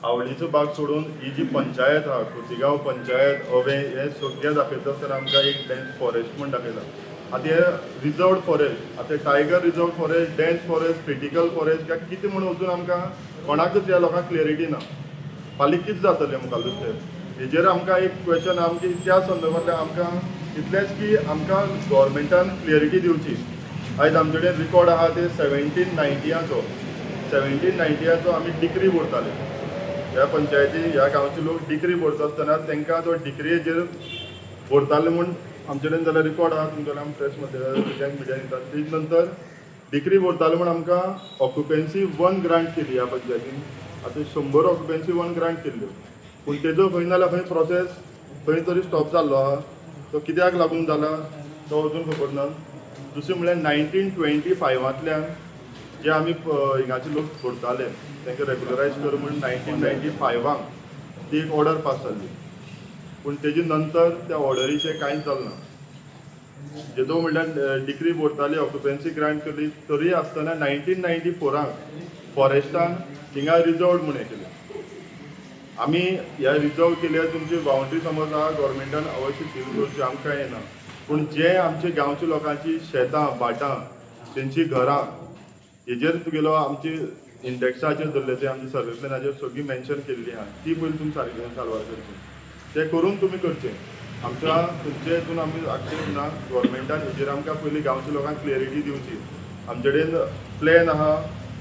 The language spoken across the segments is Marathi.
आवडीचो भाग सोडून ही जी पंचायत आहा खोतीगांव पंचायत हवे हे सगळें दाखयता आसतना आमकां एक डेन्स फॉरेस्ट म्हण दाखयता. आतां हे रिजर्वड फॉरेस्ट आतां tiger reserve forest dense forest critical forest काय कितें म्हणून अजून आमकां कोणाकच ह्या लोकांक क्लियरिटी ना. फाल्यां कितें जातलें म्हाका दुसरें हेजेर आमकां एक क्वेश्चन आमचे त्या संदर्भांतल्यान आमकां इतलेंच की आमकां गव्हर्मेंटान क्लियरिटी दिवची. आयज आमचे कडेन रिकॉर्ड आहा ते 1790 आमी डिक्री भरताले. ह्या पंचायती ह्या गांवचे लोक डिक्री भरता आसतना तांकां तो डिक्रीचेर भरताले म्हूण आमचे कडेन जाल्यार रिकॉर्ड आहा. तुमच्या प्रेसमध्ये मिडिया दितात. तेज नंतर डिक्री भरताले म्हूण आमकां ऑक्युपन्सी 1 ग्रांट केली ह्या पंचायतीन. आतां 100 ऑक्युपन्सी 1 ग्रांट केल्ल्यो पूण तेजो खंय ना जाल्यार खंय प्रोसेस खंय तरी स्टॉप जाल्लो आहा. तो कित्याक लागून जाला तो अजून खबर ना. दुसरें म्हळ्यार 1925 जे आमी हिंगाचे लोक भरताले तांकां रेग्युलरायज कर म्हणून 1995 ती एक ऑर्डर पास जाल्ली पूण तेजे नंतर त्या ऑर्डरीचें कांयच जालें ना. जेदो म्हणल्यार डिक्री भरताली ऑक्युपन्सी ग्रांट केली तरी आसतना 1994 फॉरेस्टान हिंगा रिजर्वड म्हूण हें केलें. आमी ह्या रिजर्व केल्या तुमची बाउंड्री समज आहा गव्हर्मेंटान अवश्य सील करची आमकां येना पूण जे आमचे गांवच्या लोकांची शेतां भाटां तेंची घरां हेजेर तुगेलो आमची इंडेक्साचेर धरलेचे आमच्या सर्वे प्लॅनाचेर सगळी मेन्शन केल्ली आहा ती पयलीं तुमी सारकी सारवार करची. तें करून तुमी करचें. आमच्या तुमचे हितून आमी आख्खें ना गव्हर्मेंटान हेजेर आमकां पयलीं गांवच्या लोकांक क्लियरिटी दिवची. आमचे कडेन प्लॅन आहा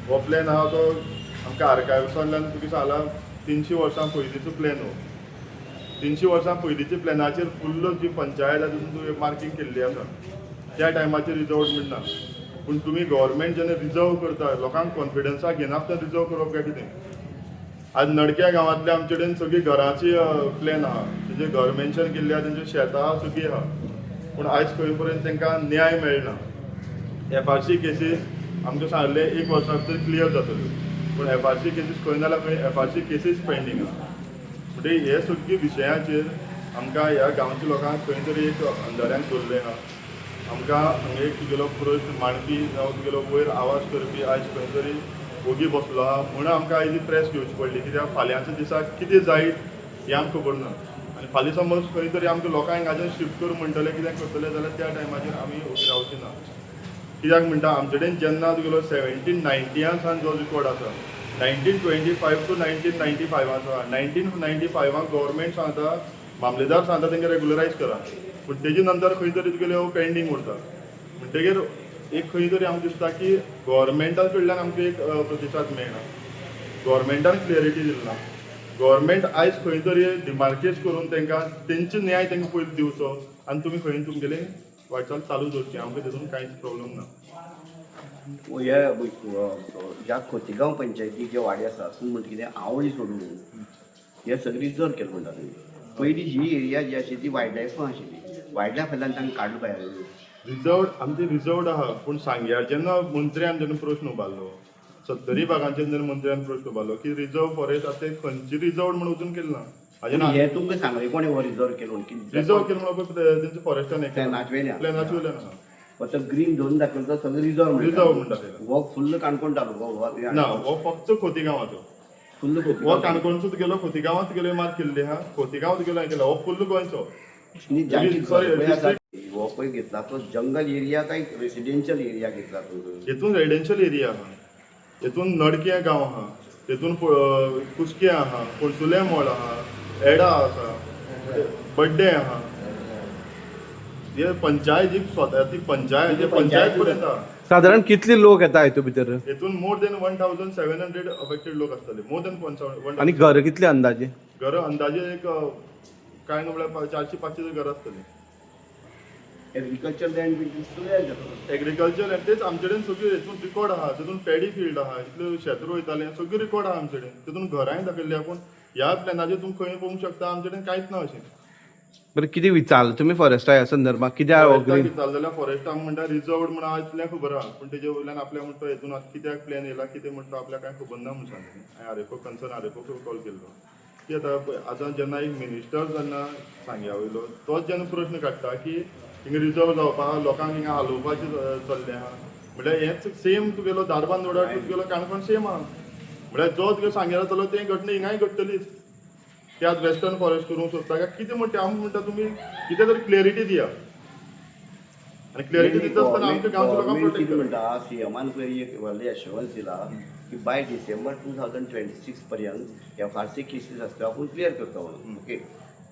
हो प्लॅन आहा तो आमकां आर्कायव्सांतल्यान तुमी सांगला 300 वर्सां पयलींचो प्लॅन हो. 300 वर्सां पयलींच्या प्लॅनाचेर फुल्ल जी पंचायत आसा तुमी मार्कींग केल्ली आसा त्या टायमाचेर रिजर्वड म्हणना. पूण तुमी गव्हर्मेंट जेन्ना रिजर्व करता लोकांक कॉन्फिडन्साक घेनासतना रिजर्व करप काय कितें. आज नडक्या गांवांतल्या आमचे कडेन सगळी घरांची प्लॅन आहा तेजे घर मेन्शन केल्ली आहा तेंची शेतां सगळीं आहा पूण आयज खंय पर्यंत तांकां न्याय मेळना. FRC केसीस आमकां सांगले 1 वर्सा भितर क्लियर जातल्यो पूण FRC केसीस खंय ना जाल्यार खंय FRC केसीस पेंडींग आहा. म्हणजे हे सगळी विशयांचेर आमकां ह्या गांवच्या लोकांक खंय तरी एक अंधाऱ्यांक दवरलें आहा. आमकां हांगा एक तुगेलो प्रश्न मांडपी जावं तुगेलो वयर आवाज करपी आयज खंय तरी ओगी बसलो आहा म्हणून आमकां आयज प्रेस घेवची पडली कित्याक फाल्यांच्या दिसाक कितें जायत हें आमकां खबर ना. आनी फाल्यां समज खंय तरी आमकां लोकांक हाजेर शिफ्ट करून म्हणटले कितें करतले जाल्यार त्या टायमाचेर आमी ओगी रावची ना. कित्याक म्हणटा आमचे कडेन जेन्ना तुगेलो 1790 जो रिकॉर्ड आसा 1925 to 1995 1995 गव्हर्मेंट सांगता मामलेदार सांगता तांकां रेग्युलरायज करा पूण तेजे नंतर खंय तरी तुगेले पेंडींग उरता. म्हणटकीर एक खंय तरी आमकां दिसता की गव्हर्मेंटा कडल्यान आमकां एक प्रतिसाद मेळना. गव्हर्मेंटान क्लियरिटी दिलना. गव्हर्मेंट आयज खंय तरी डिमार्केट करून तांकां तेंचे न्याय तांकां पयलीं दिवचो आनी तुमी खंय तुमगेले वाटचाल चालू दवरची. आमकां तितून कांयच प्रॉब्लेम ना. ह्या खोतीगांव पंचायती जे वाडे आसा तातूंत म्हणटा कितें आवळी सोडून हे सगळी रिजर्व केलें म्हणटा तुमी. पयलीं ही एरिया जी आशिल्ली ती वायल्ड लायफां आशिल्ली. वायल्ड लायफांतल्यान तांकां काडलो भायर. रिजर्वड आमची रिजर्वड आहा पूण सांग्यार जेन्ना मंत्र्यान जेन्ना प्रश्न उबारलो 70 भागांचेर जेन्ना मंत्र्यान प्रश्न उबारलो की रिजर्व फॉरेस्ट आतां ते खंयची रिजर्वड म्हणून अजून केलें ना. हे तुमकां सांगलें कोणें हो रिजर्व केलो रिजर्व केलें म्हणून तेंचे फॉरेस्टान प्लॅनाचे वयल्यान आहा. तो ग्रीन झोन दाखयलो तो सगळं रिजर्व म्हणटा हो फुल्ल काणकोण तालुको ना हो फक्त खोतीगांवाचो. फुल्ल हो काणकोणचो तुगेलो खोतीगांवांत तुगेलो मार्क केल्ली आहा. खोतीगांव तुगेलो हांवें केला हो फुल्ल गोंयचो. हो पळय घेतला तो जंगल एरिया काय रेसिडेन्शियल एरिया घेतला तो. हेतून रेसिडेन्शियल एरिया आहा. हेतून नडके गांव आहा. तेतून कुसके आहा पणसुले मोळ आहा एडा आसा बड्डे आहा. हे पंचायत जी स्वता ती पंचायत पर्यंत आहा. साधारण कितले लोक येता हितून भितर. हेतून मोर देन 1700 अफेक्टेड लोक आसतले. More than 1,000. आणि घर कितले अंदाजे. घर अंदाजे एक कांय न्हू म्हळ्यार 400-500 घरां आसतलीं. एग्रीकल्चर लँड एग्रीकल्चर तेच आमचे कडेन सगळी हेतून रिकॉर्ड आहा. तेतून पॅडी फील्ड आहा इतले शेत रोयताले सगळी रिकॉर्ड आहा आमचे कडेन. तेतून घरांय दाखयल्ली आहा पूण ह्या प्लॅनाचेर तुमी खंय पळोवंक शकता आमचे कडेन कांयच ना अशें. बरं कितें विचारलें तुमी फॉरेस्टा ह्या संदर्भात कित्याक विचारलें जाल्यार फॉरेस्टाक म्हणटा रिजर्वड म्हणून आज इतलें खबर आहा पूण तेजे वयल्यान आपल्याक म्हणटा हेतून कित्याक प्लॅन येयला कितें म्हणटा आपल्याक कांय खबर ना म्हूण सांगलें. हांवें आरएफओ कन्सर्न आरएफओक कॉल केल्लो की आतां जेन्ना एक मिनिस्टर जेन्ना सांग्या वयलो तोच जेन्ना प्रश्न काडटा की हिंगा रिजर्व जावपा लोकांक हिंगा हालोवपाचें चल्लें आहा. म्हटल्यार हेंच सेम तुगेलो धारबांदोडा तुगेलो काणकोण सेम आहा. म्हळ्यार जो तुका सांगेलो जालो तें घटना हिंगाय घडटलीच. ते आज वेस्टर्न फॉरेस्ट करूंक सोदता काय कितें म्हणटा हांव म्हणटा तुमी कितें तरी क्लॅरिटी दिया आनी क्लॅरिटी दिता आसतना आमच्या गांवच्या लोकांक गव्हर्नमेंट प्रोटेक्ट कितें करता. म्हणटा सीएमान पयलीं एक व्हडली एश्युरन्स दिला की बाय डिसेंबर 2026 पर्यंत FRC केसीस आसता आपूण क्लियर करता म्हणून. ओके,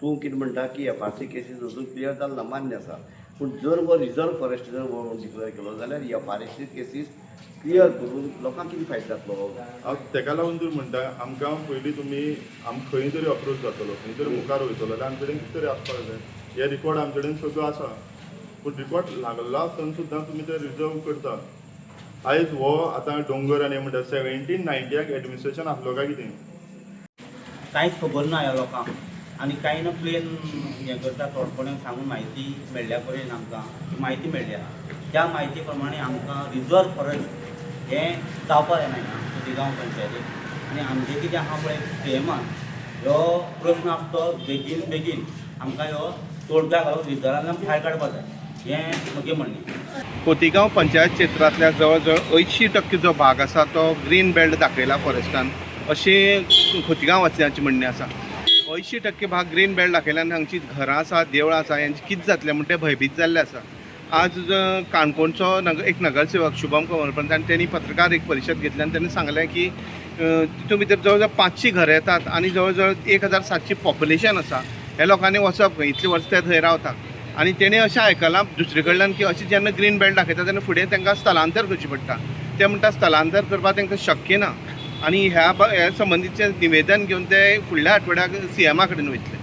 तूं कितें म्हणटा की FRC केसीस अजून क्लियर जाल्ना मान्य आसा, पूण जर हो रिजर्व फॉरेस्ट जर डिक्लेअर केलो जाल्यार FRC केसीस क्लियर करून लोकांक कितें फायदो जातलो? हांव तेका लागून तर म्हणटा आमकां पयलीं तुमी खंय तरी अप्रोच जातलो, खंय तरी मुखार वयतलो जाल्यार आमचे कडेन कितें तरी आसपाक जाय. हे रिकॉर्ड आमचे कडेन सगळो आसा, पूण रिकॉर्ड लागलो आसतना सुद्दां तुमी ते रिजर्व करता. आयज हो आतां दोंगर आनी म्हणटा 1790 एडमिनिस्ट्रेशन आसलो काय कितें? कांयच खबर ना ह्या लोकांक आनी कांय ना प्लेन हें करता थोडपण्याक सांगून म्हायती मेळ्ळ्या पर्यंत आमकां ती म्हायती मेळ्ळ्या. त्या म्हायती प्रमाणे आमकां रिजर्व फॉरेस्ट हें जावपाक जायना खोतीगांव पंचायतीक. आनी आमचें कितें आहा पळय सीएमान ह्यो प्रस्न आसा तो बेगीन बेगीन आमकां ह्यो तोडगा घालून रिजर्वांतल्यान भायर काडपाक जाय हें म्हजें म्हणणें. खोतीगांव पंचायत क्षेत्रांतल्या जवळ जवळ 80% जो भाग आसा तो ग्रीन बेल्ट दाखयला फॉरेस्टान अशें खोतीगांव वासियांचें म्हणणें आसा. 80% भाग ग्रीन बेल्ट दाखयल्यान हांगची घरां आसा देवळां आसा हेंचें कितें जातलें म्हणटा तें भयभीत जाल्लें आसा. आज काणकोणचो एक नगरसेवक शुभम कमलपंत तांणी पत्रकार एक परिशद घेतली आनी ताणें सांगलें की तितून भितर जवळ जवळ 500 घरां येतात आनी जवळ जवळ 1700 पॉप्युलेशन आसा. हे लोकांनी वचप खंय इतलीं वर्सां ते थंय रावतात. आनी तेणें अशें आयकलां दुसरे कडल्यान की अशें जेन्ना ग्रीन बेल्ट दाखयता तेन्ना फुडें तांकां स्थलांतर करचें पडटा. ते म्हणटा स्थलांतर करपाक तांकां शक्य ना आनी ह्या संबंदीचें निवेदन घेवन ते फुडल्या आठवड्याक सीएमा कडेन वयतले.